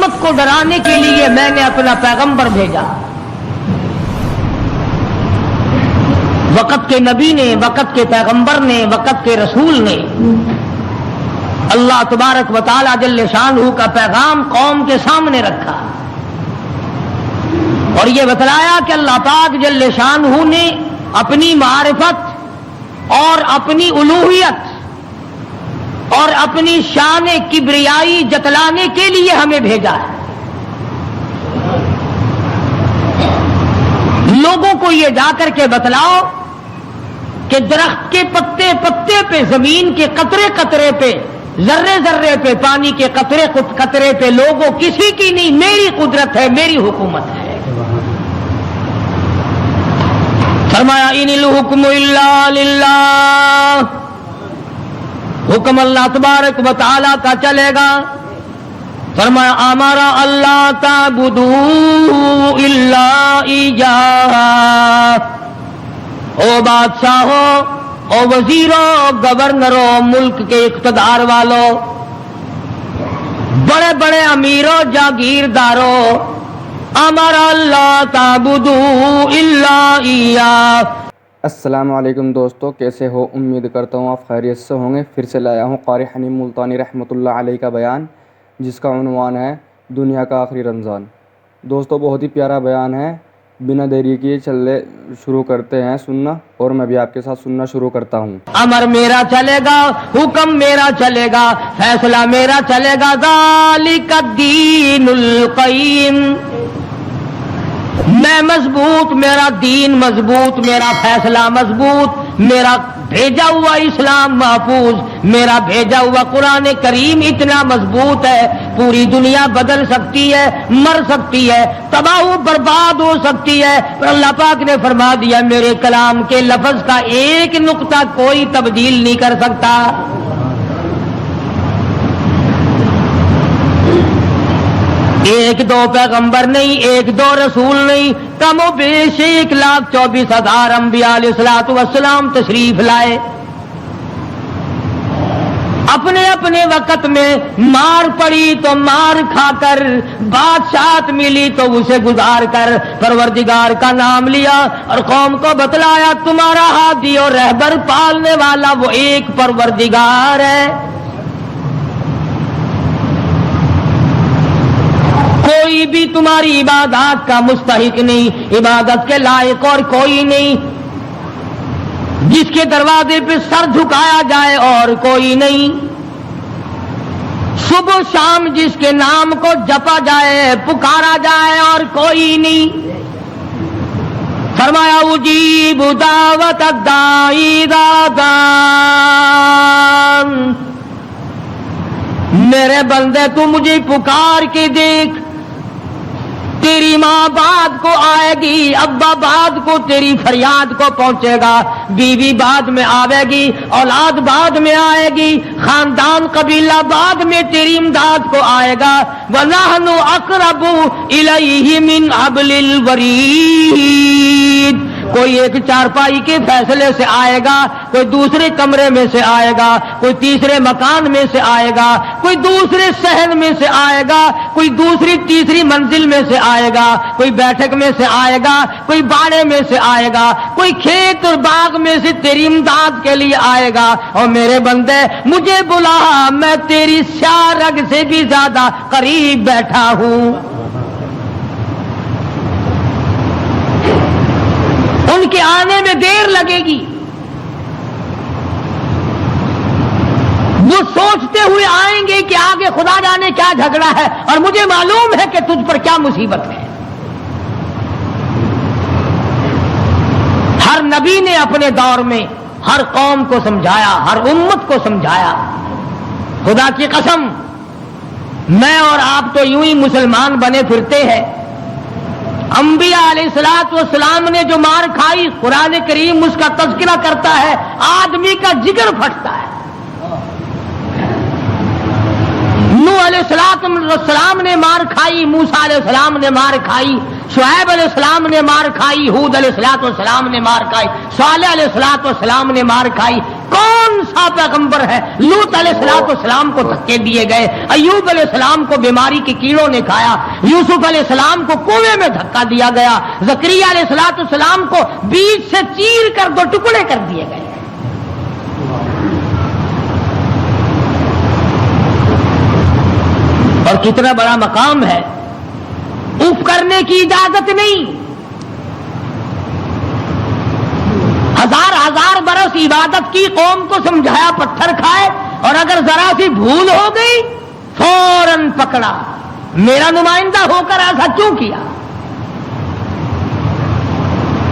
امت کو ڈرانے کے لیے میں نے اپنا پیغمبر بھیجا. وقت کے نبی نے، وقت کے پیغمبر نے، وقت کے رسول نے اللہ تبارک و تعالی جل شانہ کا پیغام قوم کے سامنے رکھا اور یہ بتلایا کہ اللہ پاک جل شانہ نے اپنی معرفت اور اپنی الوہیت اور اپنی شان کبریائی جتلانے کے لیے ہمیں بھیجا ہے. لوگوں کو یہ جا کر کے بتلاؤ کہ درخت کے پتے پتے پہ، زمین کے قطرے قطرے پہ، ذرے ذرے پہ، پانی کے قطرے قطرے پہ لوگوں کسی کی نہیں، میری قدرت ہے، میری حکومت ہے. فرمایا ان الحکم الا للہ، حکم اللہ تبارک و تعالی کا چلے گا. فرمایا امر اللہ تعبدوا الا ایاہ. او بادشاہوں، او وزیروں، گورنروں، ملک کے اقتدار والوں، بڑے بڑے امیروں، جاگیرداروں، امر اللہ تعبدوا الا ایاہ. السلام علیکم دوستو، کیسے ہو؟ امید کرتا ہوں آپ خیریت سے ہوں گے. پھر سے لایا ہوں قاری حنیم ملتانی رحمۃ اللہ علیہ کا بیان، جس کا عنوان ہے دنیا کا آخری رمضان. دوستو بہت ہی پیارا بیان ہے. بنا دیری کیے چلے شروع کرتے ہیں سننا، اور میں بھی آپ کے ساتھ سننا شروع کرتا ہوں. امر میرا چلے گا، حکم میرا چلے گا، فیصلہ میرا چلے گا. ذالک الدین القیم، میں مضبوط، میرا دین مضبوط، میرا فیصلہ مضبوط، میرا بھیجا ہوا اسلام محفوظ، میرا بھیجا ہوا قرآن کریم اتنا مضبوط ہے، پوری دنیا بدل سکتی ہے، مر سکتی ہے، تباہ و برباد ہو سکتی ہے، پر اللہ پاک نے فرما دیا میرے کلام کے لفظ کا ایک نقطہ کوئی تبدیل نہیں کر سکتا. ایک دو پیغمبر نہیں، ایک دو رسول نہیں، کم و بیش 1,24,000 انبیاء علیہ الصلوۃ والسلام تشریف لائے. اپنے اپنے وقت میں مار پڑی تو مار کھا کر، بادشاہت ملی تو اسے گزار کر پروردگار کا نام لیا اور قوم کو بتلایا تمہارا ہادی اور رہبر پالنے والا وہ ایک پروردگار ہے. کوئی بھی تمہاری عبادات کا مستحق نہیں، عبادت کے لائق اور کوئی نہیں. جس کے دروازے پہ سر جھکایا جائے اور کوئی نہیں. صبح شام جس کے نام کو جپا جائے، پکارا جائے اور کوئی نہیں. فرمایا اجیب دعوت الداعی اذا دعان، میرے بندے تو مجھے پکار کے دیکھ. تیری ماں بعد کو آئے گی، ابا بعد کو تیری فریاد کو پہنچے گا، بیوی بعد میں آئے گی، اولاد بعد میں آئے گی، خاندان قبیلہ بعد میں تیری امداد کو آئے گا. وَنَحْنُ أَقْرَبُ إِلَيْهِ مِنْ حَبْلِ الْوَرِيدِ. کوئی ایک چارپائی کے فیصلے سے آئے گا، کوئی دوسرے کمرے میں سے آئے گا، کوئی تیسرے مکان میں سے آئے گا، کوئی دوسرے صحن میں سے آئے گا، کوئی دوسری تیسری منزل میں سے آئے گا، کوئی بیٹھک میں سے آئے گا، کوئی باڑے میں سے آئے گا، کوئی کھیت اور باغ میں سے تیری امداد کے لیے آئے گا. اور میرے بندے مجھے بلا، میں تیری سیاہ رگ سے بھی زیادہ قریب بیٹھا ہوں. ان کے آنے میں دیر لگے گی، وہ سوچتے ہوئے آئیں گے کہ آگے خدا جانے کیا جھگڑا ہے اور مجھے معلوم ہے کہ تجھ پر کیا مصیبت ہے. ہر نبی نے اپنے دور میں ہر قوم کو سمجھایا، ہر امت کو سمجھایا. خدا کی قسم میں اور آپ تو یوں ہی مسلمان بنے پھرتے ہیں. انبیاء علیہ الصلوۃ والسلام نے جو مار کھائی، قرآن کریم اس کا تذکرہ کرتا ہے، آدمی کا جگر پھٹتا ہے. نوح علیہ السلام نے مار کھائی، موسیٰ علیہ السلام نے مار کھائی، شعیب علیہ السلام نے مار کھائی، ہود علیہ السلام نے مار کھائی، صالح علیہ السلام نے مار کھائی. کون سا پیغمبر ہے؟ لوط علیہ السلام کو دھکے دیے گئے، ایوب علیہ السلام کو بیماری کے کیڑوں نے کھایا، یوسف علیہ السلام کو کنویں میں دھکا دیا گیا، زکریا علیہ السلام کو بیچ سے چیر کر 2 ٹکڑے کر دیے گئے۔ اور کتنا بڑا مقام ہے، اف کرنے کی اجازت نہیں۔ ہزار برس عبادت کی، قوم کو سمجھایا پتھر کھائے، اور اگر ذرا سی بھول ہو گئی فوراً پکڑا، میرا نمائندہ ہو کر ایسا کیوں کیا؟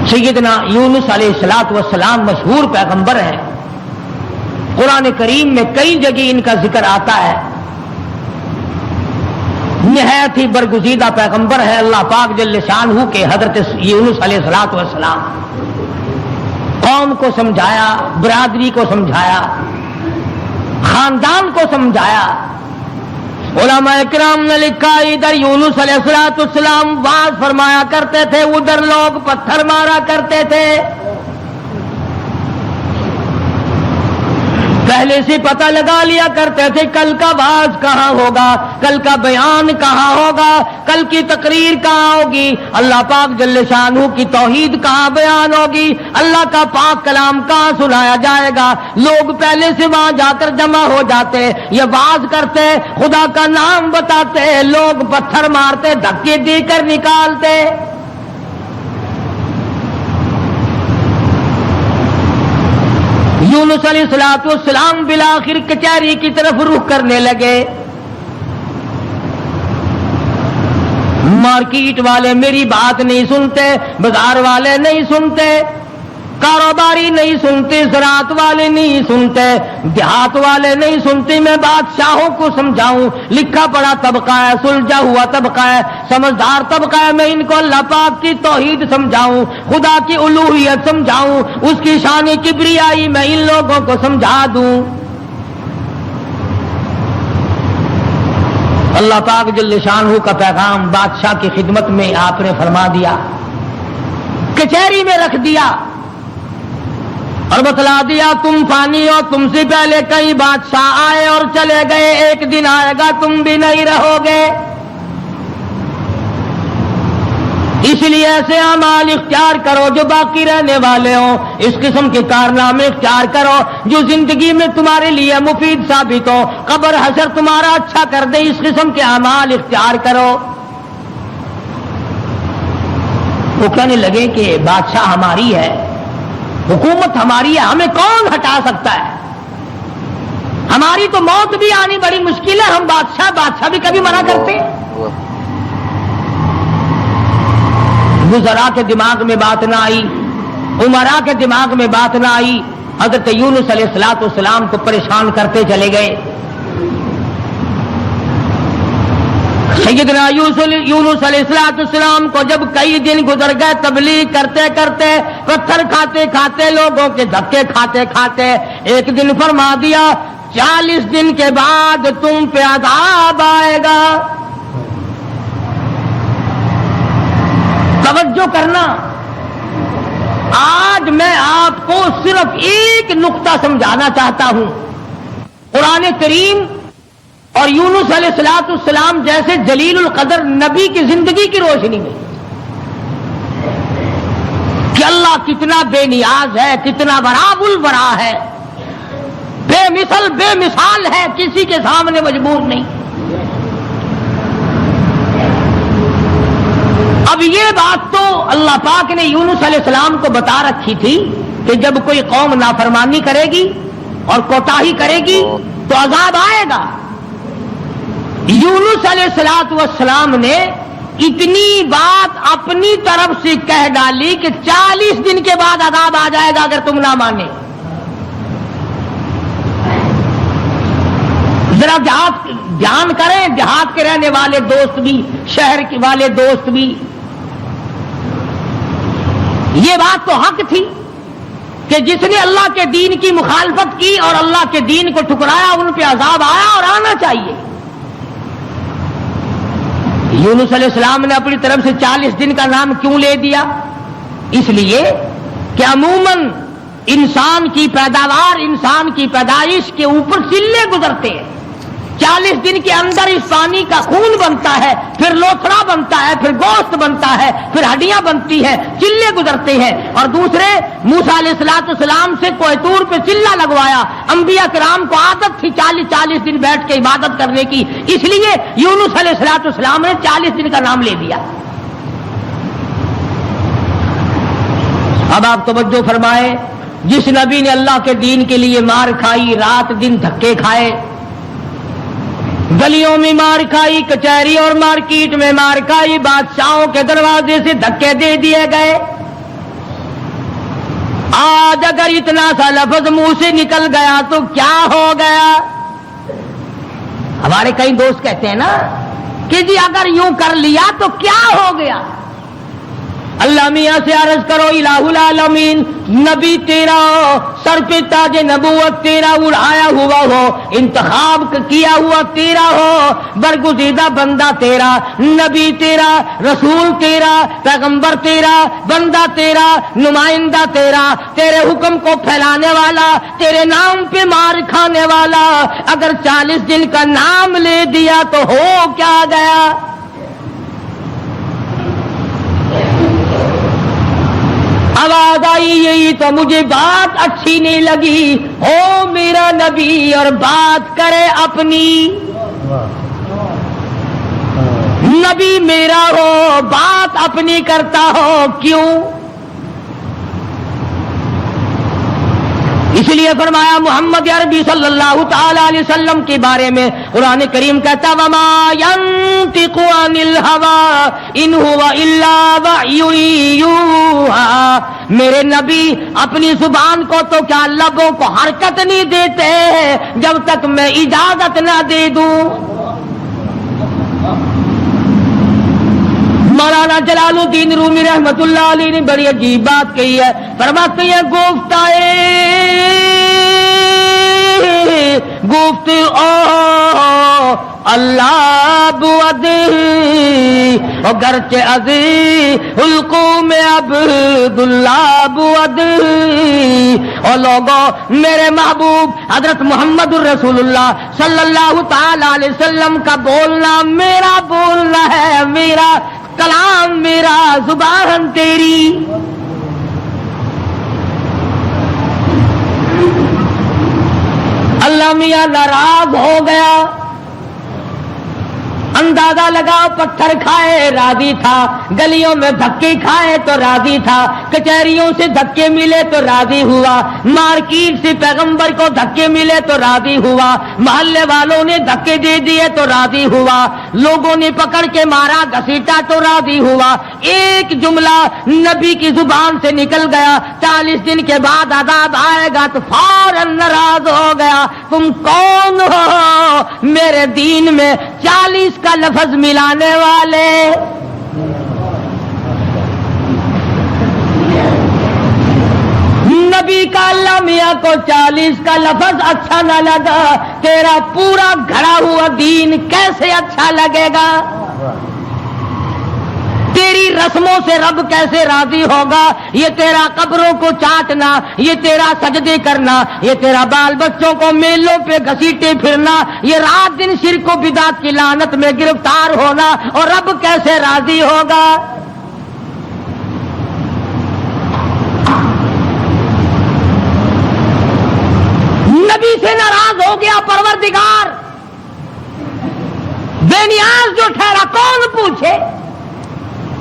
سیدنا یونس علیہ السلام مشہور پیغمبر ہیں، قرآن کریم میں کئی جگہ ان کا ذکر آتا ہے، نہایت ہی برگزیدہ پیغمبر ہے اللہ پاک جل شانہ کے حضرت یونس علیہ السلام۔ قوم کو سمجھایا، برادری کو سمجھایا، خاندان کو سمجھایا۔ علماء کرام نے لکھا ادھر یونس علیہ السلام واز فرمایا کرتے تھے، ادھر لوگ پتھر مارا کرتے تھے۔ پہلے سے پتہ لگا لیا کرتے تھے کل کا واز کہاں ہوگا، کل کا بیان کہاں ہوگا، کل کی تقریر کہاں ہوگی، اللہ پاک جل شانہ کی توحید کہاں بیان ہوگی، اللہ کا پاک کلام کہاں سنایا جائے گا۔ لوگ پہلے سے وہاں جا کر جمع ہو جاتے، یہ واز کرتے، خدا کا نام بتاتے، لوگ پتھر مارتے، دھکے دے کر نکالتے۔ یونس علیہ السلام بالآخر کچہری کی طرف رخ کرنے لگے۔ مارکیٹ والے میری بات نہیں سنتے، بازار والے نہیں سنتے، کاروباری نہیں سنتے، زراعت والے نہیں سنتے، دیہات والے نہیں سنتے، میں بادشاہوں کو سمجھاؤں، لکھا پڑھا طبقہ ہے، سلجھا ہوا طبقہ ہے، سمجھدار طبقہ ہے، میں ان کو اللہ پاک کی توحید سمجھاؤں، خدا کی الوہیت سمجھاؤں، اس کی شان کبریائی میں ان لوگوں کو سمجھا دوں۔ اللہ پاک جل شانہ کا پیغام بادشاہ کی خدمت میں آپ نے فرما دیا، کچہری میں رکھ دیا اور بتلا دیا تم فانی ہو، تم سے پہلے کئی بادشاہ آئے اور چلے گئے، ایک دن آئے گا تم بھی نہیں رہو گے، اس لیے ایسے اعمال اختیار کرو جو باقی رہنے والے ہوں، اس قسم کے کارنامے اختیار کرو جو زندگی میں تمہارے لیے مفید ثابت ہو، قبر حشر تمہارا اچھا کر دے، اس قسم کے اعمال اختیار کرو۔ وہ کہنے لگے کہ بادشاہ ہماری ہے، حکومت ہماری ہے، ہمیں کون ہٹا سکتا ہے، ہماری تو موت بھی آنی بڑی مشکل ہے، ہم بادشاہ بھی کبھی منع کرتے ہیں۔ وزراء کے دماغ میں بات نہ آئی، امراء کے دماغ میں بات نہ آئی، حضرت یونس علیہ السلام کو پریشان کرتے چلے گئے۔ سیدنا یونس علیہ السلام کو جب کئی دن گزر گئے تبلیغ کرتے کرتے، پتھر کھاتے کھاتے، لوگوں کے دھکے کھاتے کھاتے، ایک دن فرما دیا 40 دن کے بعد تم پہ عذاب آئے گا۔ توجہ کرنا، آج میں آپ کو صرف ایک نقطہ سمجھانا چاہتا ہوں، قرآن کریم اور یونس علیہ السلام جیسے جلیل القدر نبی کی زندگی کی روشنی میں کہ اللہ کتنا بے نیاز ہے، کتنا وراب الورا ہے، بے مثال ہے، کسی کے سامنے مجبور نہیں۔ اب یہ بات تو اللہ پاک نے یونس علیہ السلام کو بتا رکھی تھی کہ جب کوئی قوم نافرمانی کرے گی اور کوتاہی کرے گی تو عذاب آئے گا۔ یونس علیہ السلام نے اتنی بات اپنی طرف سے کہہ ڈالی کہ 40 دن کے بعد عذاب آ جائے گا اگر تم نہ مانے۔ ذرا دھیان کریں، دیہات کے رہنے والے دوست بھی، شہر کے والے دوست بھی، یہ بات تو حق تھی کہ جس نے اللہ کے دین کی مخالفت کی اور اللہ کے دین کو ٹھکرایا ان پہ عذاب آیا اور آنا چاہیے۔ یونس علیہ السلام نے اپنی طرف سے 40 دن کا نام کیوں لے دیا؟ اس لیے کہ عموماً انسان کی پیداوار، انسان کی پیدائش کے اوپر چلے گزرتے ہیں. 40 دن کے اندر اس پانی کا خون بنتا ہے، پھر لوتھڑا بنتا ہے، پھر گوشت بنتا ہے، پھر ہڈیاں بنتی ہیں، چلے گزرتے ہیں. اور دوسرے موسیٰ علیہ السلام سے کوہ طور پہ چلہ لگوایا. انبیاء کرام کو عادت تھی 40 دن بیٹھ کے عبادت کرنے کی، اس لیے یونس علیہ السلام نے 40 دن کا نام لے دیا. اب آپ توجہ فرمائے، جس نبی نے اللہ کے دین کے لیے مار کھائی، رات دن دھکے کھائے، گلیوں میں مار کھائی، کچہری اور مارکیٹ میں مار کھائی، بادشاہوں کے دروازے سے دھکے دے دیے گئے، آج اگر اتنا سا لفظ منہ سے نکل گیا تو کیا ہو گیا؟ ہمارے کئی دوست کہتے ہیں نا کہ جی اگر یوں کر لیا تو کیا ہو گیا؟ اللہ میاں سے عرض کرو الہ العالمین، نبی تیرا ہو، سر پہ تاج نبوت تیرا اڑایا ہوا ہو، انتخاب کیا ہوا تیرا ہو، برگزیدہ بندہ تیرا، نبی تیرا، رسول تیرا، پیغمبر تیرا، بندہ تیرا، نمائندہ تیرا، تیرے حکم کو پھیلانے والا، تیرے نام پہ مار کھانے والا، اگر 40 دن کا نام لے دیا تو ہو کیا گیا؟ آواز آئی یہی تو مجھے بات اچھی نہیں لگی، ہو میرا نبی اور بات کرے اپنی، نبی میرا ہو بات اپنی کرتا ہو کیوں؟ اس لیے فرمایا محمد عربی صلی اللہ تعالی علیہ وسلم کے بارے میں قرآن کریم کہتا وما ينطق عن الهوى ان هو الا وحی یوحی، میرے نبی اپنی زبان کو تو کیا لبوں کو حرکت نہیں دیتے جب تک میں اجازت نہ دے دوں. مولانا جلال الدین رومی رحمت اللہ علیہ نے بڑی عجیب بات کہی ہے، فرماتے ہیں گفت او اللہ بود گرچہ عزی حلقوم عبداللہ بود. اور لوگوں میرے محبوب حضرت محمد الرسول اللہ صلی اللہ تعالی علیہ وسلم کا بولنا میرا بولنا ہے، میرا کلام میرا زبان تیری. اللہ میاں ناراض ہو گیا، اندازہ لگاؤ پتھر کھائے راضی تھا، گلیوں میں دھکے کھائے تو راضی تھا، کچہریوں سے دھکے ملے تو راضی ہوا، مارکیٹ سے پیغمبر کو دھکے ملے تو راضی ہوا، محلے والوں نے دھکے دے دیے تو راضی ہوا، لوگوں نے پکڑ کے مارا گھسیٹا تو راضی ہوا. ایک جملہ نبی کی زبان سے نکل گیا، 40 دن کے بعد عذاب آئے گا تو فوراً ناراض ہو گیا. تم کون ہو میرے دین میں 40 کا لفظ ملانے والے؟ نبی کا اللہ میاں کو 40 کا لفظ اچھا نہ لگا، تیرا پورا گھڑا ہوا دین کیسے اچھا لگے گا؟ تیری رسموں سے رب کیسے راضی ہوگا؟ یہ تیرا قبروں کو چاٹنا، یہ تیرا سجدے کرنا، یہ تیرا بال بچوں کو میلوں پہ گھسیٹے پھرنا، یہ رات دن شرک و بدعت کی لعنت میں گرفتار ہونا، اور رب کیسے راضی ہوگا؟ نبی سے ناراض ہو گیا پروردگار، بے نیاز جو ٹھہرا کون پوچھے؟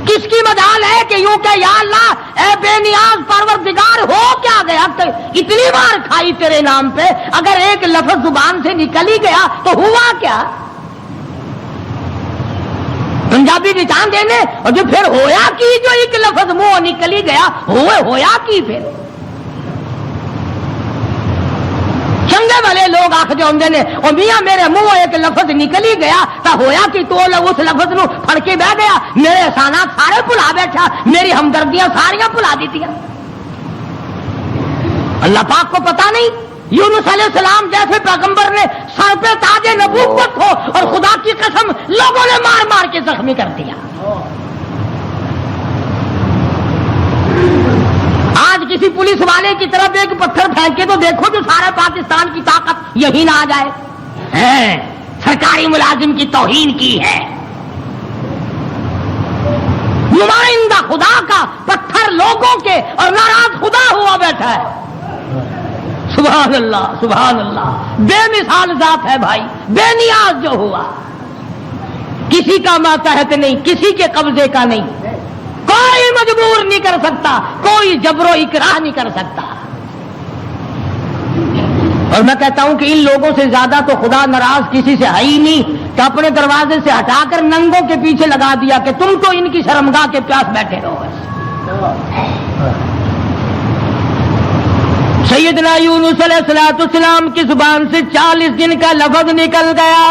کس کی مجال ہے کہ یوں کہ یا اللہ اے بے نیاز پروردگار ہو کیا گیا؟ اتنی بار کھائی تیرے نام پہ، اگر ایک لفظ زبان سے نکل ہی گیا تو ہوا کیا؟ پنجابی نشان دینے اور جو پھر ہویا کی، جو ایک لفظ منہ نکل ہی گیا ہویا کی پھر چنگے والے لوگ آخر ہوندے نے اور میاں میرے منہ ایک لفظ نکل ہی گیا تو ہویا کہ تو اس لفظ نو پھڑ کے بہ گیا، میرے احسانات سارے بھلا بیٹھا، میری ہمدردیاں ساریاں بھلا دیتیاں. اللہ پاک کو پتا نہیں یونس علیہ السلام جیسے پیغمبر نے سر پہ تاج نبوت ہو اور خدا کی قسم لوگوں نے مار مار کے زخمی کر دیا. آج کسی پولیس والے کی طرف ایک پتھر پھینکے تو دیکھو جو سارا پاکستان کی طاقت یہی نہ آ جائے. سرکاری ملازم کی توہین کی ہے. نمائندہ خدا کا پتھر لوگوں کے اور ناراض خدا ہوا بیٹھا ہے. سبحان اللہ سبحان اللہ. بے مثال ذات ہے بھائی, بے نیاز جو ہوا, کسی کا ماتحت نہیں, کسی کے قبضے کا نہیں, کوئی مجبور نہیں کر سکتا, کوئی جبر و اکراہ نہیں کر سکتا. اور میں کہتا ہوں کہ ان لوگوں سے زیادہ تو خدا ناراض کسی سے ہے ہی نہیں کہ اپنے دروازے سے ہٹا کر ننگوں کے پیچھے لگا دیا کہ تم تو ان کی شرمگاہ کے پیاس بیٹھے رہو. سیدنا یونس علیہ السلام کی زبان سے 40 دن کا لفظ نکل گیا,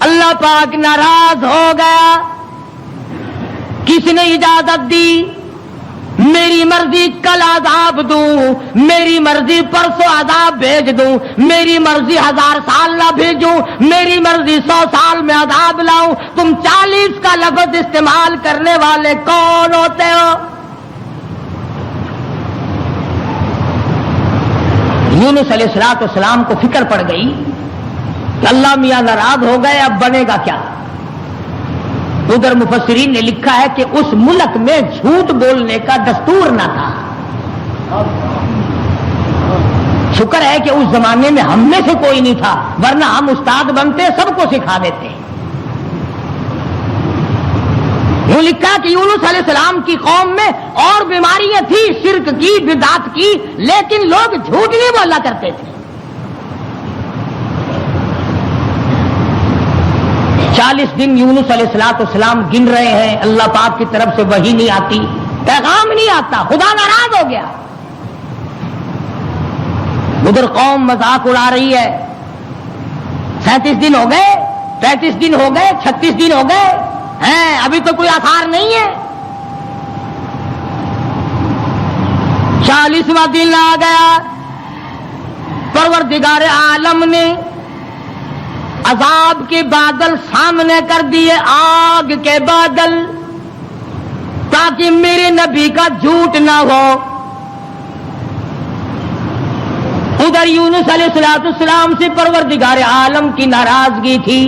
اللہ پاک ناراض ہو گیا. کس نے اجازت دی؟ میری مرضی کل عذاب دوں, میری مرضی پرسوں عذاب بھیج دوں, میری مرضی 1000 سال نہ بھیجوں, میری مرضی 100 سال میں عذاب لاؤں. تم 40 کا لفظ استعمال کرنے والے کون ہوتے ہو؟ یونس علیہ السلام کو فکر پڑ گئی کہ اللہ میاں ناراض ہو گئے, اب بنے گا کیا؟ ادھر مفسرین نے لکھا ہے کہ اس ملک میں جھوٹ بولنے کا دستور نہ تھا. شکر ہے کہ اس زمانے میں ہم میں سے کوئی نہیں تھا, ورنہ ہم استاد بنتے سب کو سکھا دیتے. وہ لکھا کہ یونس علیہ السلام کی قوم میں اور بیماریاں تھیں, شرک کی, بدعت کی, لیکن لوگ جھوٹ نہیں بولا کرتے تھے. 40 دن یونس علیہ السلام گن رہے ہیں, اللہ پاک کی طرف سے وحی نہیں آتی, پیغام نہیں آتا, خدا ناراض ہو گیا. ادھر قوم مذاق اڑا رہی ہے. 37 دن ہو گئے, 35 دن ہو گئے, 36 دن ہو گئے ہیں, ابھی تو کوئی آثار نہیں ہے. 40واں دن آ گیا, پروردگار عالم نے عذاب کے بادل سامنے کر دیے, آگ کے بادل, تاکہ میرے نبی کا جھوٹ نہ ہو. ادھر یونس علیہ السلام سے پروردگار عالم کی ناراضگی تھی,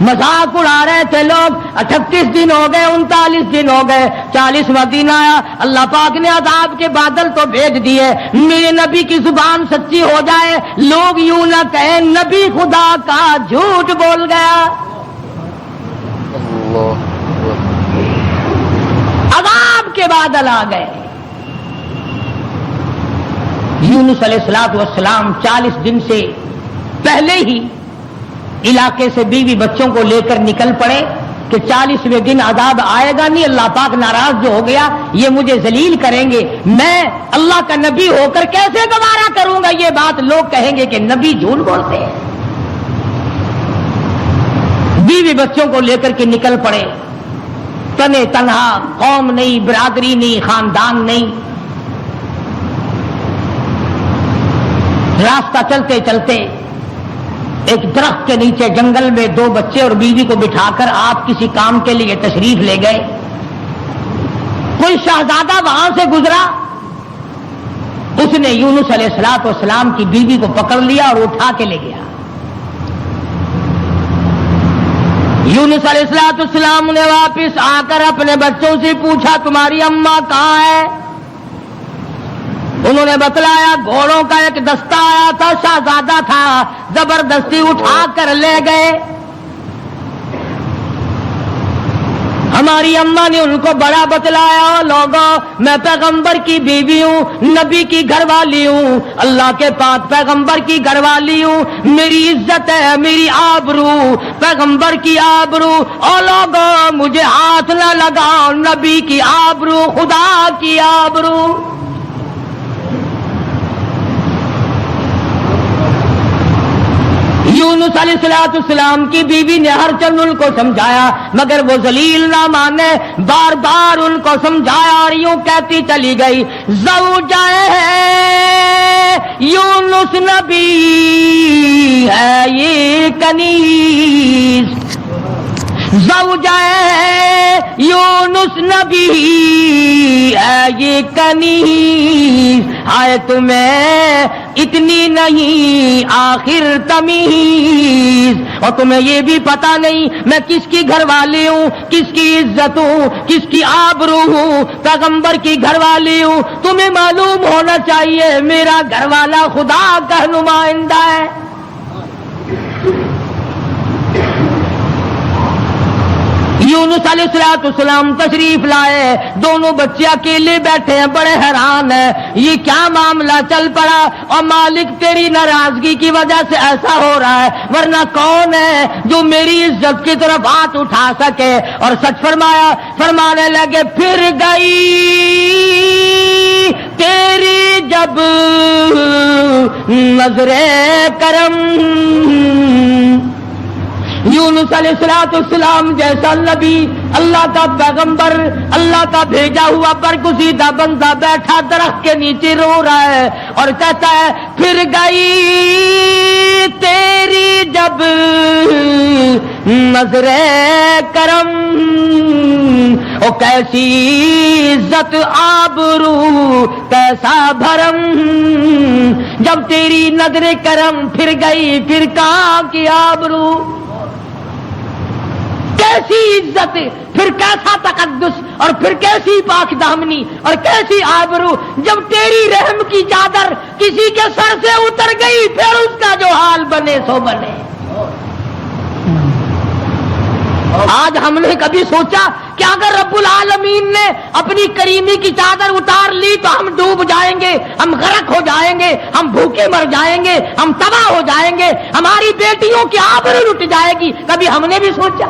مذاق اڑا رہے تھے لوگ. 38 دن ہو گئے, 39 دن ہو گئے, 40واں دن آیا, اللہ پاک نے عذاب کے بادل تو بھیج دیے. میرے نبی کی زبان سچی ہو جائے, لوگ یوں نہ کہیں نبی خدا کا جھوٹ بول گیا. عذاب کے بادل آ گئے. یونس علیہ السلام 40 دن سے پہلے ہی علاقے سے بیوی بچوں کو لے کر نکل پڑے کہ 40ویں دن عذاب آئے گا نہیں, اللہ پاک ناراض جو ہو گیا, یہ مجھے ذلیل کریں گے, میں اللہ کا نبی ہو کر کیسے گوارا کروں گا یہ بات, لوگ کہیں گے کہ نبی جھوٹ بولتے ہیں. بیوی بچوں کو لے کر کے نکل پڑے, تنے تنہا, قوم نہیں, برادری نہیں, خاندان نہیں. راستہ چلتے چلتے ایک درخت کے نیچے جنگل میں 2 بچے اور بیوی کو بٹھا کر آپ کسی کام کے لیے تشریف لے گئے. کوئی شہزادہ وہاں سے گزرا, اس نے یونس علیہ السلام کی بیوی کو پکڑ لیا اور اٹھا کے لے گیا. یونس علیہ السلام نے واپس آ کر اپنے بچوں سے پوچھا تمہاری اماں کہاں ہے؟ انہوں نے بتلایا گھوڑوں کا ایک دستہ آیا تھا, شہزادہ تھا, زبردستی اٹھا کر لے گئے. ہماری اماں نے ان کو بڑا بتلایا, لوگوں میں پیغمبر کی بیوی ہوں, نبی کی گھر والی ہوں, اللہ کے پاک پیغمبر کی گھر والی ہوں, میری عزت ہے, میری آبرو, پیغمبر کی آبرو, اور لوگوں مجھے ہاتھ نہ لگاؤ, نبی کی آبرو, خدا کی آبرو. یونس علیہ السلام کی بیوی نے ہر چند ان کو سمجھایا, مگر وہ ذلیل نہ مانے, بار بار ان کو سمجھایا اور یوں کہتی چلی گئی, زوجہ یونس نبی ہے یہ کنیز, زوجہ یونس نبی ہے یہ کنیز، ہائے تمہیں اتنی نہیں آخر تمیز، اور تمہیں یہ بھی پتا نہیں میں کس کی گھر والی ہوں، کس کی عزت ہوں، کس کی آبرو ہوں، پیغمبر کی گھر والی ہوں۔ تمہیں معلوم ہونا چاہیے میرا گھر والا خدا کا نمائندہ ہے۔ یونس علیہ السلام تشریف لائے، دونوں بچے اکیلے بیٹھے ہیں، بڑے حیران ہیں یہ کیا معاملہ چل پڑا، اور مالک تیری ناراضگی کی وجہ سے ایسا ہو رہا ہے، ورنہ کون ہے جو میری عزت کی طرف ہاتھ اٹھا سکے۔ اور سچ فرمایا، فرمانے لگے پھر گئی تیری جب نظر کرم، یونس علیہ السلام جیسا نبی، اللہ کا پیغمبر، اللہ کا بھیجا ہوا برگزیدہ بندہ بیٹھا درخت کے نیچے رو رہا ہے اور کہتا ہے پھر گئی تیری جب نظر کرم، او کیسی عزت آبرو کیسا بھرم، جب تیری نظر کرم پھر گئی پھر کہاں کی آبرو، کیسی عزت، پھر کیسا تقدس، اور پھر کیسی پاک دامنی اور کیسی آبرو، جب تیری رحم کی چادر کسی کے سر سے اتر گئی پھر اس کا جو حال بنے سو بنے۔ آج ہم نے کبھی سوچا کہ اگر رب العالمین نے اپنی کریمی کی چادر اتار لی تو ہم ڈوب جائیں گے، ہم غرق ہو جائیں گے، ہم بھوکے مر جائیں گے، ہم تباہ ہو جائیں گے، ہماری بیٹیوں کی آبرو لٹ جائے گی، کبھی ہم نے بھی سوچا؟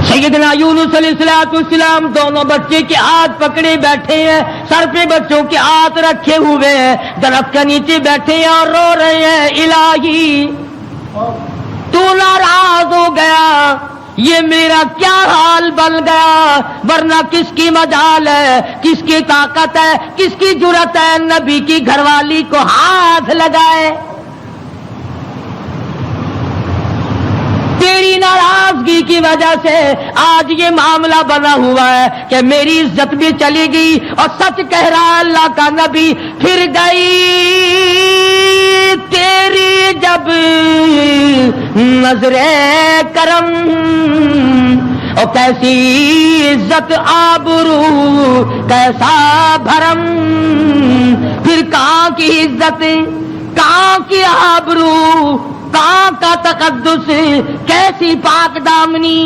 سیدنا یونس علیہ السلام دونوں بچے کے ہاتھ پکڑے بیٹھے ہیں، سر پہ بچوں کے ہاتھ رکھے ہوئے ہیں، درخت کے نیچے بیٹھے ہیں اور رو رہے ہیں الہی تو ناراض ہو گیا، یہ میرا کیا حال بن گیا، ورنہ کس کی مجال ہے، کس کی طاقت ہے، کس کی جرأت ہے نبی کی گھر والی کو ہاتھ لگائے۔ تیری ناراضگی کی وجہ سے آج یہ معاملہ بنا ہوا ہے کہ میری عزت بھی چلی گئی، اور سچ کہہ رہا اللہ کا نبی پھر گئی تیری جب نظر کرم، اور کیسی عزت آبرو کیسا بھرم، پھر کہاں کی عزت، کہاں کی آبرو، کہاں کا تقدس، کیسی پاک دامنی۔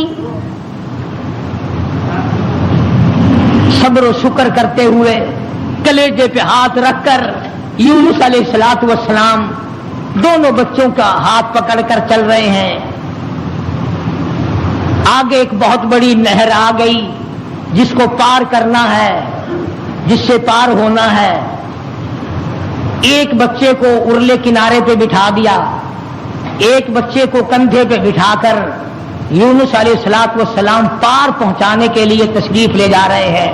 صبر و شکر کرتے ہوئے کلیجے پہ ہاتھ رکھ کر یونس علیہ السلام دونوں بچوں کا ہاتھ پکڑ کر چل رہے ہیں۔ آگے ایک بہت بڑی نہر آ گئی جس کو پار کرنا ہے، جس سے پار ہونا ہے۔ ایک بچے کو ارلے کنارے پہ بٹھا دیا، ایک بچے کو کندھے پہ بٹھا کر یونس علیہ السلام پار پہنچانے کے لیے تشریف لے جا رہے ہیں۔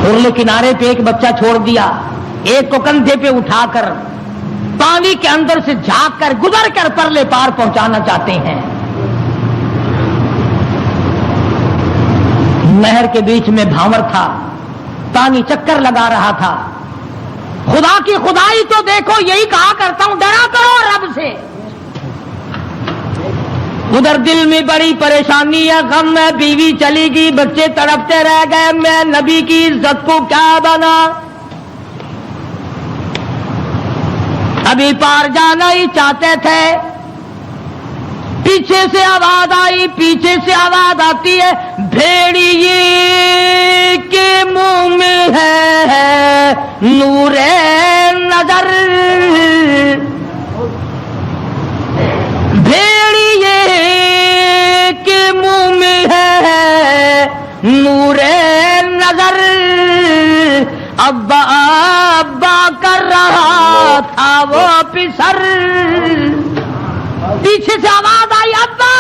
ارلے کنارے پہ ایک بچہ چھوڑ دیا، ایک کو کندھے پہ اٹھا کر پانی کے اندر سے جھانک کر گزر کر پرلے پار پہنچانا چاہتے ہیں۔ نہر کے بیچ میں بھاور تھا، پانی چکر لگا رہا تھا۔ خدا کی خدائی تو دیکھو، یہی کہا کرتا ہوں ڈرا کرو رب سے۔ ادھر دل میں بڑی پریشانی ہے، غم ہے، بیوی چلی گئی، بچے تڑپتے رہ گئے، میں نبی کی عزت کو کیا بنا، ابھی پار جانا ہی چاہتے تھے۔ پیچھے سے آواز آئی، پیچھے سے آواز آتی ہے، بھیڑیے کے منہ میں ہے نور نظر، بھیڑیے کے منہ میں ہے نور نظر، ابا ابا کر رہا تھا وہ پسر۔ پیچھے سے آواز آئی، ابا،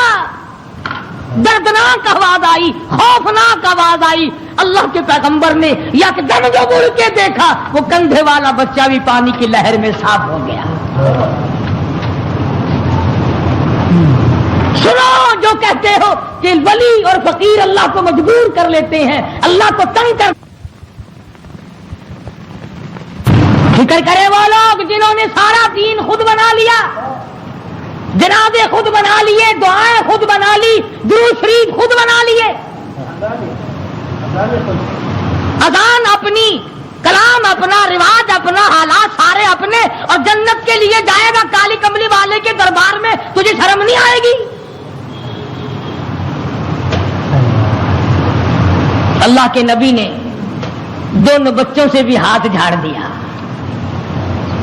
دردناک آواز آئی، خوفناک آواز آئی۔ اللہ کے پیغمبر نے یکدم جو مڑ کے دیکھا، وہ کندھے والا بچہ بھی پانی کی لہر میں صاف ہو گیا۔ سنو جو کہتے ہو کہ ولی اور فقیر اللہ کو مجبور کر لیتے ہیں، اللہ کو تنگ کر، فکر کرے وہ لوگ جنہوں نے سارا دین خود بنا لیا، جنازے خود بنا لیے، دعائیں خود بنا لی، درود شریف خود بنا لیے، اذان اپنی، کلام اپنا، رواج اپنا، حالات سارے اپنے، اور جنت کے لیے جائے گا کالی کملی والے کے دربار میں، تجھے شرم نہیں آئے گی؟ اللہ کے نبی نے دونوں بچوں سے بھی ہاتھ جھاڑ دیا،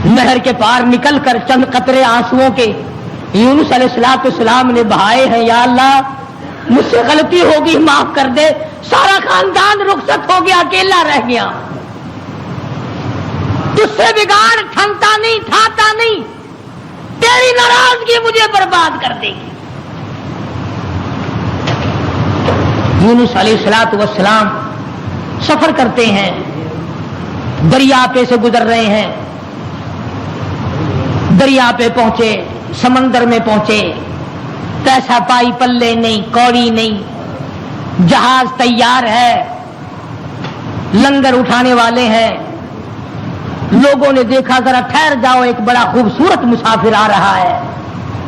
نہر کے پار نکل کر چند قطرے آنسوؤں کے یونس علیہ السلام نے بہائے ہیں، یا اللہ مجھ سے غلطی ہوگی معاف کر دے، سارا خاندان رخصت ہو گیا، اکیلا رہ گیا، تجھ سے بگاڑ ٹھنتا نہیں، ٹھاتا نہیں، تیری ناراضگی مجھے برباد کر دے گی۔ یونس علیہ السلام سفر کرتے ہیں، دریا پہ سے گزر رہے ہیں، دریا پہ پہنچے، سمندر میں پہنچے، پیسہ پائی پلے نہیں، کوڑی نہیں، جہاز تیار ہے، لنگر اٹھانے والے ہیں، لوگوں نے دیکھا ذرا ٹھہر جاؤ، ایک بڑا خوبصورت مسافر آ رہا ہے۔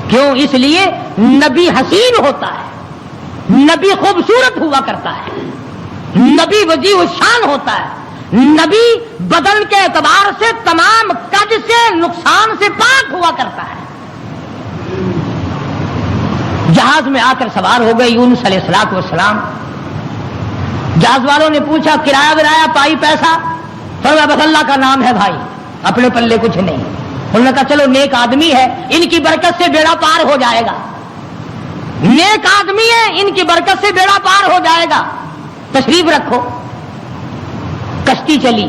کیوں؟ اس لیے نبی حسین ہوتا ہے، نبی خوبصورت ہوا کرتا ہے، نبی وجیہ الشان ہوتا ہے، نبی بدن کے اعتبار سے تمام قد سے، نقصان سے پاک ہوا کرتا ہے۔ جہاز میں آ کر سوار ہو گئے یونس علیہ السلام۔ جہاز والوں نے پوچھا کرایہ ورایہ پائی پیسہ؟ فرمایا بس اللہ کا نام ہے بھائی، اپنے پلے کچھ نہیں۔ انہوں نے کہا چلو نیک آدمی ہے، ان کی برکت سے بیڑا پار ہو جائے گا، نیک آدمی ہے، ان کی برکت سے بیڑا پار ہو جائے گا، تشریف رکھو۔ کشتی چلی،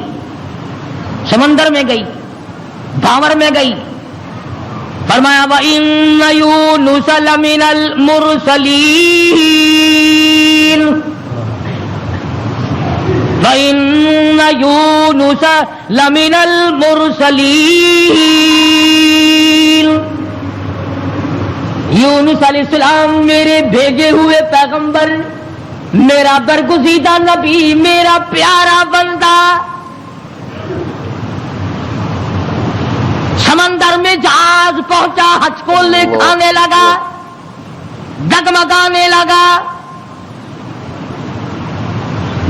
سمندر میں گئی، بھاور میں گئی، فرمایا وَإِنَّ يُونُسَ لَمِنَ الْمُرْسَلِينَ وَإِنَّ يُونُسَ لَمِنَ الْمُرْسَلِينَ یونس علیہ السلام میرے بھیجے ہوئے پیغمبر، میرا برگزیدہ نبی، میرا پیارا بندہ۔ سمندر میں جہاز پہنچا، ہچکولے کھانے لگا، ڈگمگانے لگا۔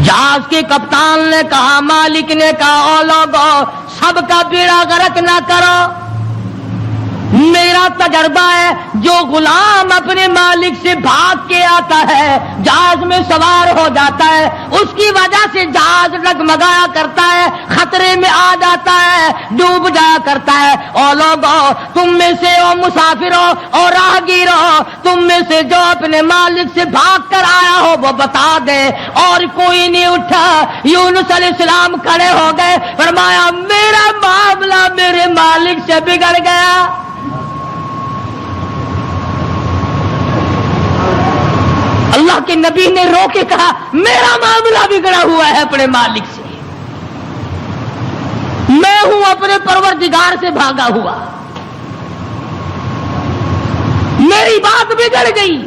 جہاز کے کپتان نے کہا، مالک نے کہا، او لوگو سب کا بیڑا غرق نہ کرو، میرا تجربہ ہے جو غلام اپنے مالک سے بھاگ کے آتا ہے، جہاز میں سوار ہو جاتا ہے، اس کی وجہ سے جہاز ڈگمگایا کرتا ہے، خطرے میں آ جاتا ہے، ڈوب جایا کرتا ہے۔ او لوگو تم میں سے، او مسافروں اور راہگیروں، تم میں سے جو اپنے مالک سے بھاگ کر آیا ہو وہ بتا دے۔ اور کوئی نہیں اٹھا۔ یونس علیہ السلام کھڑے ہو گئے، فرمایا میرا معاملہ میرے مالک سے بگڑ گیا۔ اللہ کے نبی نے رو کے کہا میرا معاملہ بگڑا ہوا ہے اپنے مالک سے، میں ہوں اپنے پروردگار سے بھاگا ہوا، میری بات بگڑ گئی،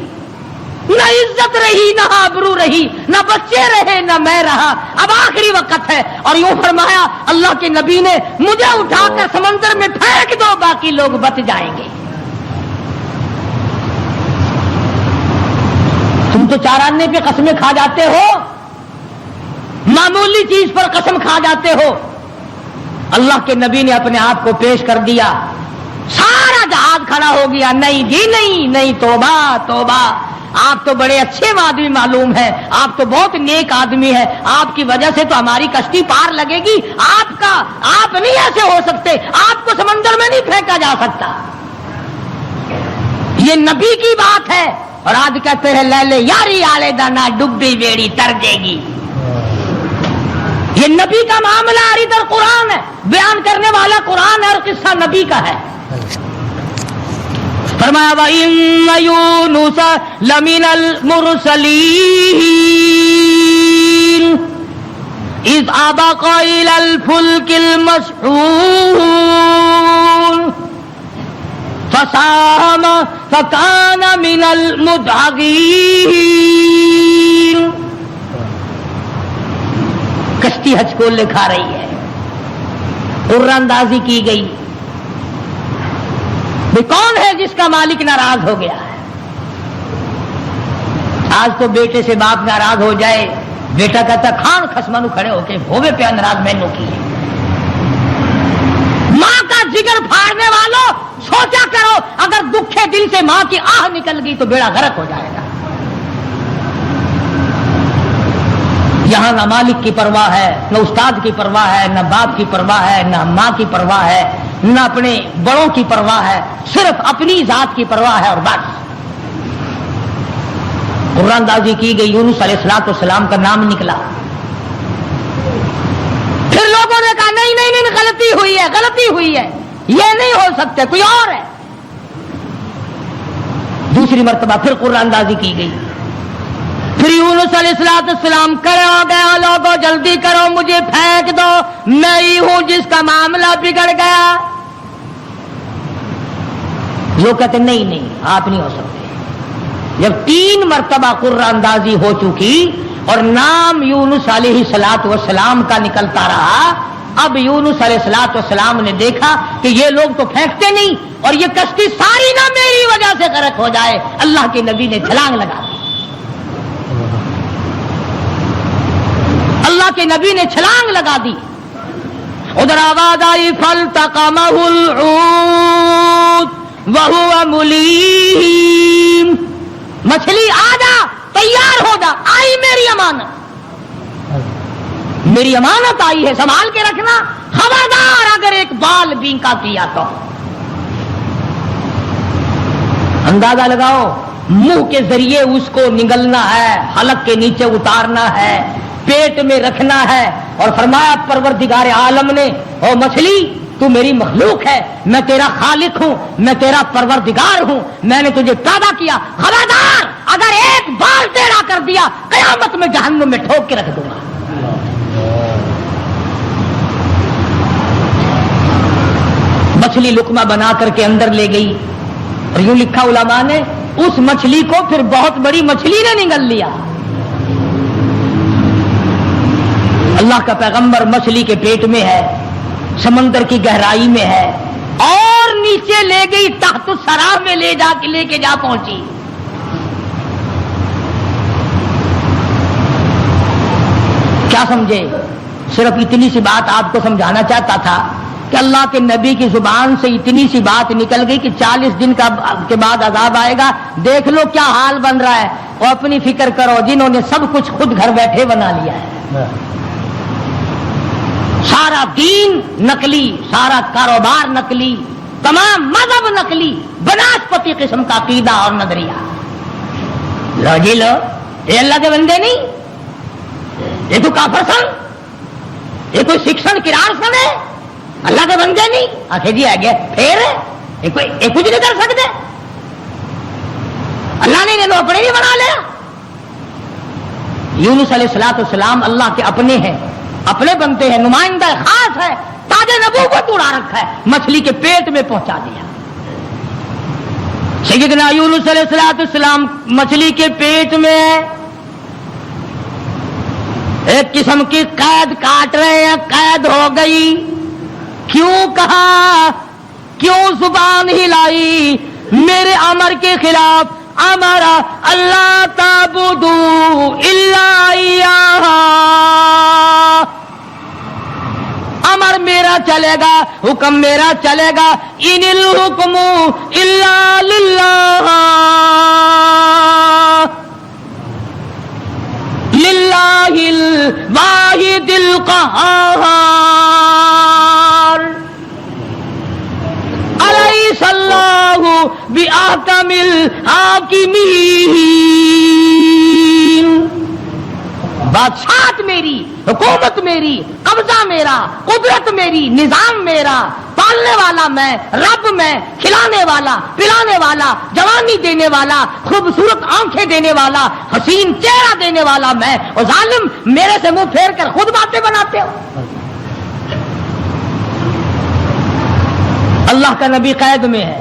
نہ عزت رہی، نہ آبرو رہی، نہ بچے رہے، نہ میں رہا، اب آخری وقت ہے۔ اور یوں فرمایا اللہ کے نبی نے، مجھے اٹھا کر سمندر میں پھینک دو، باقی لوگ بچ جائیں گے۔ تم تو چاراننے پہ قسمیں کھا جاتے ہو، معمولی چیز پر قسم کھا جاتے ہو۔ اللہ کے نبی نے اپنے آپ کو پیش کر دیا، سارا جہاز کھڑا ہو گیا۔ نہیں جی نہیں، نہیں، توبہ توبہ، آپ تو بڑے اچھے آدمی معلوم ہیں، آپ تو بہت نیک آدمی ہیں، آپ کی وجہ سے تو ہماری کشتی پار لگے گی، آپ نہیں ایسے ہو سکتے، آپ کو سمندر میں نہیں پھینکا جا سکتا۔ یہ نبی کی بات ہے۔ اور آج کہتے ہیں لے لے یاری آلے دانا ڈبی بیڑی تر جے گی۔ یہ نبی کا معاملہ ادھر قرآن ہے، بیان کرنے والا قرآن ہے اور قصہ نبی کا ہے۔ فرمایا وَإِنَّ يُونُسَ لَمِنَ الْمُرْسَلِينَ إِذْ أَبَقَ إِلَى الْفُلْكِ الْمَشْحُونِ فساهم فكان من المدحضين. کشتی حج کو لکھا رہی ہے، عرہ اندازی کی گئی. وہ کون ہے جس کا مالک ناراض ہو گیا ہے؟ آج تو بیٹے سے باپ ناراض ہو جائے، بیٹا کہتا کھان خسمانو کھڑے ہو کے ہوے پہ ناراض مینو کی. ماں کا جگر پھاڑنے والوں سوچا کرو، اگر دکھے دل سے ماں کی آہ نکل گئی تو بیڑا غرق ہو جائے گا. یہاں نہ مالک کی پرواہ ہے، نہ استاد کی پرواہ ہے، نہ باپ کی پرواہ ہے، نہ ماں کی پرواہ ہے، نہ اپنے بڑوں کی پرواہ ہے، صرف اپنی ذات کی پرواہ ہے. اور بس عرہ اندازی کی گئی، یونس علیہ السلام کا نام نکلا. پھر لوگوں نے کہا نہیں نہیں نہیں، غلطی ہوئی ہے، غلطی ہوئی ہے، یہ نہیں ہو سکتے، کوئی اور ہے. دوسری مرتبہ پھر عرہ اندازی کی گئی. پھر یونس علیہ السلام کھڑے ہو گئے، لوگوں جلدی کرو مجھے پھینک دو، میں ہی ہوں جس کا معاملہ بگڑ گیا. لوگ کہتے نہیں نہیں آپ نہیں ہو سکتے. جب 3 مرتبہ عرہ اندازی ہو چکی اور نام یونس علیہ السلام کا نکلتا رہا، اب یونس علیہ السلام نے دیکھا کہ یہ لوگ تو پھینکتے نہیں اور یہ کشتی ساری نہ میری وجہ سے غرق ہو جائے. اللہ کے نبی نے چھلانگ لگا دی. اللہ کے نبی نے چھلانگ لگا دی. ادھر آواز آئی فالتقمہ الحوت وہو ملیم، مچھلی آ جا، تیار ہو جا، آئی میری امانت، میری امانت آئی ہے، سنبھال کے رکھنا. خبردار اگر ایک بال بینکا کیا تو. اندازہ لگاؤ، منہ کے ذریعے اس کو نگلنا ہے، حلق کے نیچے اتارنا ہے، پیٹ میں رکھنا ہے. اور فرمایا پروردگار عالم نے، او مچھلی تو میری مخلوق ہے، میں تیرا خالق ہوں، میں تیرا پروردگار ہوں، میں نے تجھے پیدا کیا، خبردار اگر ایک بال ٹیڑھا کر دیا قیامت میں جہنم میں ٹھوک کے رکھ دوں گا. مچھلی لقمہ بنا کر کے اندر لے گئی. اور یوں لکھا علماء نے، اس مچھلی کو پھر بہت بڑی مچھلی نے نگل لیا. اللہ کا پیغمبر مچھلی کے پیٹ میں ہے، سمندر کی گہرائی میں ہے، اور نیچے لے گئی تحت الثری میں لے کے جا پہنچی. کیا سمجھے؟ صرف اتنی سی بات آپ کو سمجھانا چاہتا تھا کہ اللہ کے نبی کی زبان سے اتنی سی بات نکل گئی کہ 40 دن کے بعد عذاب آئے گا. دیکھ لو کیا حال بن رہا ہے. اور اپنی فکر کرو جنہوں نے سب کچھ خود گھر بیٹھے بنا لیا ہے. سارا دین نقلی، سارا کاروبار نقلی، تمام مذہب نقلی، بناسپتی قسم کا عقیدہ اور نظریہ. لو جی لو، یہ اللہ کے بندے نہیں، یہ تو کافر سن، یہ کوئی شکشن کرار سن ہے، اللہ کے بندے نہیں. آخر جی آ گیا پھر یہ کچھ نہیں کر سکتے، اللہ نے انہیں اپنے ہی بنا لیا. یونس علیہ السلام اللہ کے اپنے ہیں، اپنے بنتے ہیں، نمائندہ خاص ہے، تاج نبوت اڑا رکھا ہے، مچھلی کے پیٹ میں پہنچا دیا. سیدنا یونس علیہ السلام مچھلی کے پیٹ میں ایک قسم کی قید کاٹ رہے ہیں. قید ہو گئی. کیوں کہا، کیوں زبان ہلائی میرے امر کے خلاف؟ امرا اللہ تعبدوا الا ایاہ، امر میرا چلے گا، حکم میرا چلے گا. ان الحکم الا للہ، للہ الواحد القہار. الیس اللہ بأحکم الحاکمین. بادشاہت میری، حکومت میری، قبضہ میرا، قدرت میری، نظام میرا، پالنے والا میں، رب میں، کھلانے والا، پلانے والا، جوانی دینے والا، خوبصورت آنکھیں دینے والا، حسین چہرہ دینے والا میں. اور ظالم میرے سے منہ پھیر کر خود باتیں بناتے ہو. اللہ کا نبی قید میں ہے،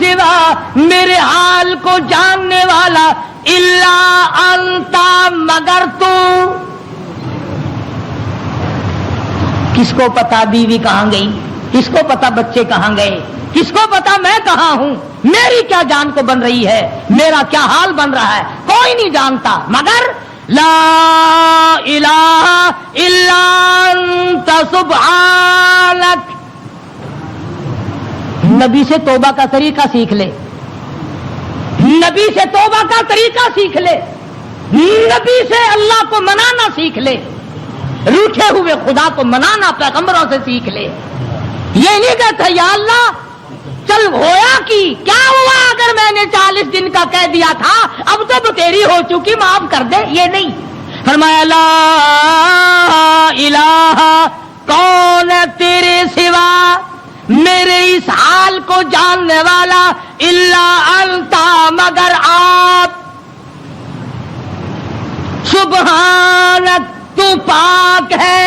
سوا میرے حال کو جاننے والا الا انتا مگر تو. کس کو پتا بیوی کہاں گئی, کس کو پتا بچے کہاں گئے, کس کو پتا میں کہاں ہوں, میری کیا جان کو بن رہی ہے, میرا کیا حال بن رہا ہے, کوئی نہیں جانتا مگر لا الہ الا انت سبحانک. نبی سے توبہ کا طریقہ سیکھ لے, نبی سے توبہ کا طریقہ سیکھ لے, نبی سے اللہ کو منانا سیکھ لے, روٹھے ہوئے خدا کو منانا پیغمبروں سے سیکھ لے. یہ نہیں کہتا یا اللہ چل ہویا کی کیا ہوا اگر میں نے 40 دن کا کہہ دیا تھا, اب تو بتیری ہو چکی معاف کر دے. یہ نہیں, فرمایا لا الہ کون ہے تیرے سوا میرے اس حال کو جاننے والا الا انتا مگر آپ, سبحانک تو پاک ہے.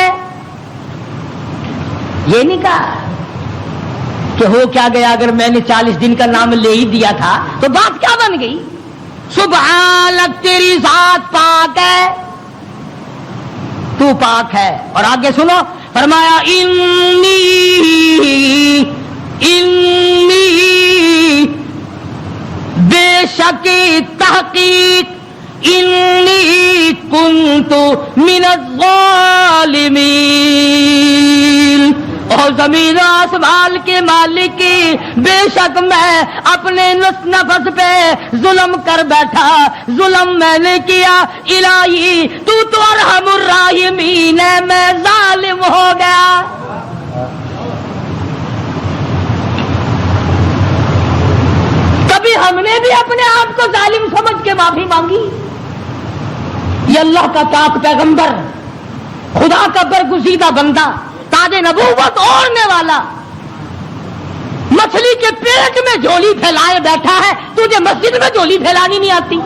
یہ نہیں کہا کہ ہو کیا گیا اگر میں نے 40 دن کا نام لے ہی دیا تھا تو بات کیا بن گئی. سبحانک تیری ذات پاک ہے, تو پاک ہے. اور آگے سنو, فرمایا انی بے شک تحقیق انی کنت من الظالمین. اور زمین و آسمان کے مالک کی بے شک میں اپنے نفس پہ ظلم کر بیٹھا, ظلم میں نے کیا. الہی تو ارحم الراحمین ہے, میں ظالم ہو گیا. کبھی ہم نے بھی اپنے آپ کو ظالم سمجھ کے معافی مانگی. یہ اللہ کا پاک پیغمبر, خدا کا برگزیدہ بندہ, تاج نبوت اوڑھنے والا, مچھلی کے پیٹ میں جھولی پھیلائے بیٹھا ہے, تجھے مسجد میں جھولی پھیلانی نہیں آتی.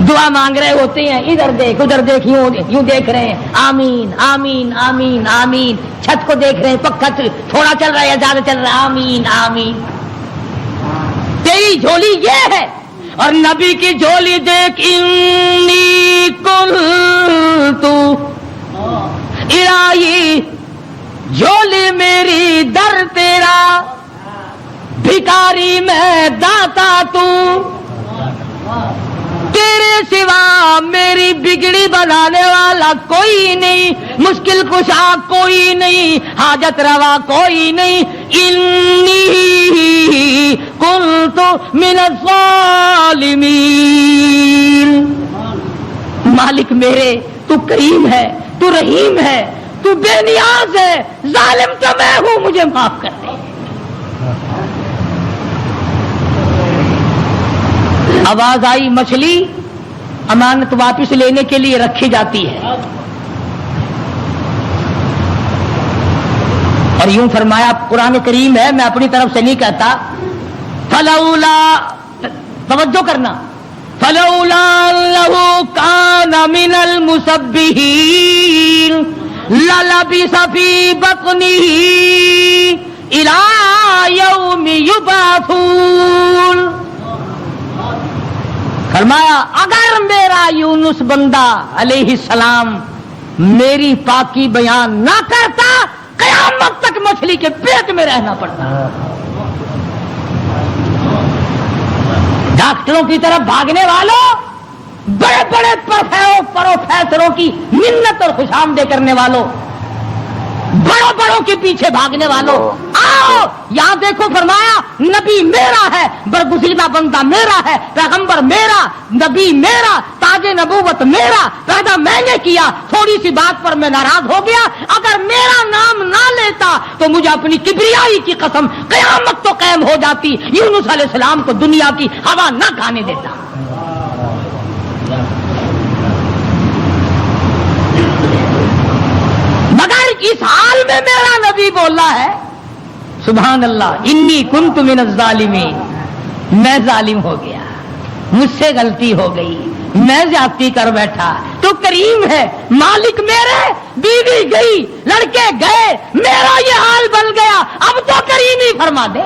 دعا مانگ رہے ہوتے ہیں, ادھر دیکھ ادھر دیکھ, یوں دیکھ رہے ہیں, آمین آمین آمین آمین. چھت کو دیکھ رہے ہیں, پکا تھوڑا چل رہا ہے یا زیادہ چل رہا ہے, آمین آمین. تیری جھولی یہ ہے, اور نبی کی جھولی دیکھ, انی کنتو الہی جھولی میری در تیرا, بھکاری میں داتا تو, تیرے سوا میری بگڑی بنانے والا کوئی نہیں, مشکل کشا کوئی نہیں, حاجت روا کوئی نہیں. انی کنت من الظالمین. مالک میرے تو کریم ہے, تو رحیم ہے, تو بے نیاز ہے, ظالم تو میں ہوں, مجھے معاف کر دے. آواز آئی, مچھلی امانت واپس لینے کے لیے رکھی جاتی ہے. اور یوں فرمایا, قرآن کریم ہے, میں اپنی طرف سے نہیں کہتا. فلولا, توجہ کرنا, فلولا انه كان من المسبحين للبث في بطنه الى يوم يبعثون. فرمایا اگر میرا یونس بندہ علیہ السلام میری پاکی بیان نہ کرتا, قیامت تک مچھلی کے پیٹ میں رہنا پڑتا. ڈاکٹروں کی طرف بھاگنے والوں, بڑے بڑے پروفیسروں کی منت اور خوشامدے کرنے والوں, بڑوں بڑوں کے پیچھے بھاگنے والوں, آؤ یہاں دیکھو. فرمایا نبی میرا ہے, برگزیدہ بندہ میرا ہے, پیغمبر میرا, نبی میرا, تاج نبوت میرا, پیدا میں نے کیا. تھوڑی سی بات پر میں ناراض ہو گیا, اگر میرا نام نہ لیتا تو مجھے اپنی کبریائی کی قسم قیامت تو قائم ہو جاتی, یونس علیہ السلام کو دنیا کی ہوا نہ کھانے دیتا. مگر اس حال میں میرا نبی بولا ہے, سبحان اللہ, انی کنت من الظالمین, میں ظالم ہو گیا, مجھ سے غلطی ہو گئی, میں زیادتی کر بیٹھا. تو کریم ہے, مالک میرے, بیوی گئی, لڑکے گئے, میرا یہ حال بن گیا, اب تو کریم ہی فرما دے.